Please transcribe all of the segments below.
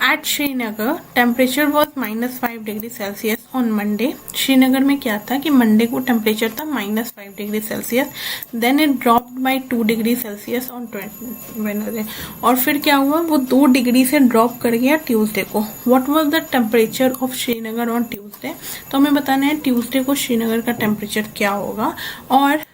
Eight Srinagar temperature was -5 degree Celsius on Monday. Srinagar में क्या था कि मंडे को टेम्परेचर था -5 degree Celsius, then it dropped by 2 degree Celsius on Wednesday. और फिर क्या हुआ, वो 2 डिग्री से ड्रॉप कर गया ट्यूसडे को। What was the temperature of Srinagar on Tuesday, तो हमें बताना है ट्यूसडे को श्रीनगर का टेम्परेचर क्या होगा। और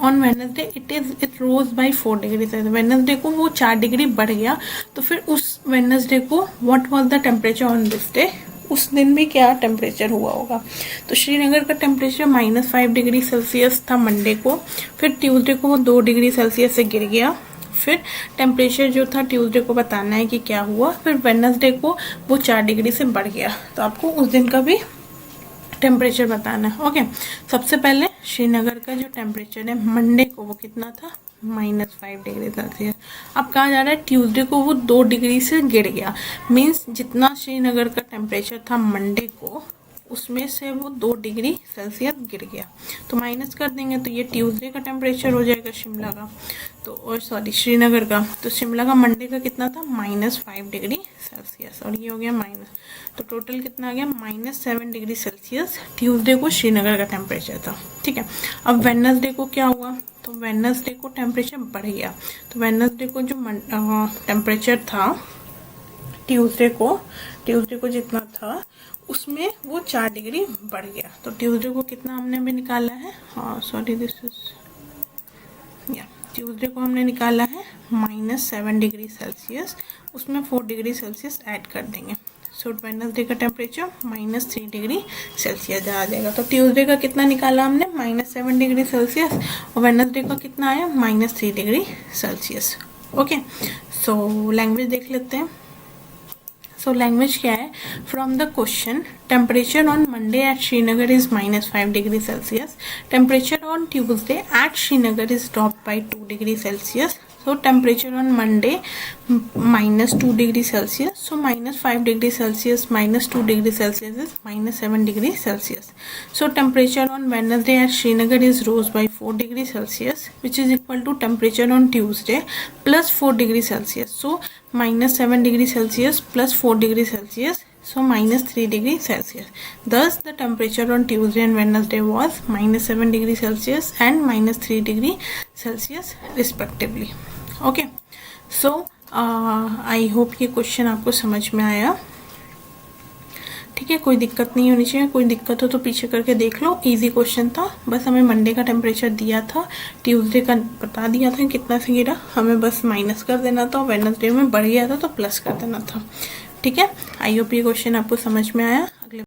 on Wednesday it rose by 4 degree से, वेडनेसडे को वो 4 डिग्री बढ़ गया। तो फिर उस वेडनेसडे को what was the temperature on this day, उस दिन भी क्या टेम्परेचर हुआ होगा। तो श्रीनगर का टेम्परेचर -5 डिग्री सेल्सियस था मंडे को, फिर ट्यूसडे को वो 2 डिग्री सेल्सियस से गिर गया। फिर टेम्परेचर जो था ट्यूसडे को बताना है कि क्या हुआ, फिर वेडनेसडे को वो 4 डिग्री से बढ़ गया। तो आपको उस दिन का भी टेम्परेचर बताना है। ओके, सबसे पहले श्रीनगर का जो टेम्परेचर है मंडे को वो कितना था, -5 डिग्री सेल्सियस। अब कहा जा रहा है ट्यूसडे को वो 2 डिग्री से गिर गया, मीन्स जितना श्रीनगर का टेम्परेचर था मंडे को उसमें से वो 2 डिग्री सेल्सियस गिर गया। तो माइनस कर देंगे तो ये ट्यूसडे का टेम्परेचर हो जाएगा शिमला का, तो और सॉरी श्रीनगर का। तो शिमला का मंडे का कितना था, -5 डिग्री सेल्सियस, और ये हो गया माइनस, तो टोटल कितना आ गया, -7 डिग्री सेल्सियस ट्यूसडे को श्रीनगर का टेम्परेचर था। ठीक है, अब वेडनेसडे को क्या हुआ, तो वेडनेसडे को टेम्परेचर बढ़ गया। तो वेडनेसडे को जो टेम्परेचर था ट्यूसडे को जितना था उसमें वो 4 डिग्री बढ़ गया। तो ट्यूसडे को कितना हमने भी निकाला है, ट्यूसडे को हमने निकाला है -7 डिग्री सेल्सियस, उसमें 4 डिग्री सेल्सियस ऐड कर देंगे। सो वेडनेसडे का टेम्परेचर -3 डिग्री सेल्सियस आ जाएगा। तो ट्यूसडे का कितना निकाला हमने, -7 डिग्री सेल्सियस, और वेडनेसडे का कितना आया, -3 degree Celsius. Okay, so language देख लेते हैं। सो लैंग्वेज क्या है, from the question temperature on Monday at Srinagar is -5 degree Celsius, temperature on Tuesday at Srinagar is drop by 2 degree Celsius. So temperature on Monday -2 degree Celsius. So -5 degree Celsius -2 degree Celsius is -7 degree Celsius. So temperature on Wednesday at Srinagar is rose by 4 degree Celsius, which is equal to temperature on Tuesday plus 4 degree Celsius. So -7 degree Celsius plus 4 degree Celsius. So -3 degree Celsius. Thus the temperature on Tuesday and Wednesday was -7 degree Celsius and -3 degree Celsius respectively. Okay, so I hope ये question आपको समझ में आया। ठीक है, कोई दिक्कत नहीं होनी चाहिए, कोई दिक्कत हो तो पीछे करके देख लो। इजी क्वेश्चन था, बस हमें मंडे का टेम्परेचर दिया था, ट्यूसडे का बता दिया था कितना से गिरा, हमें बस माइनस कर देना था। वेडनेसडे में बढ़ गया था तो प्लस कर देना था। ठीक है, आई होप ये क्वेश्चन आपको समझ में आया।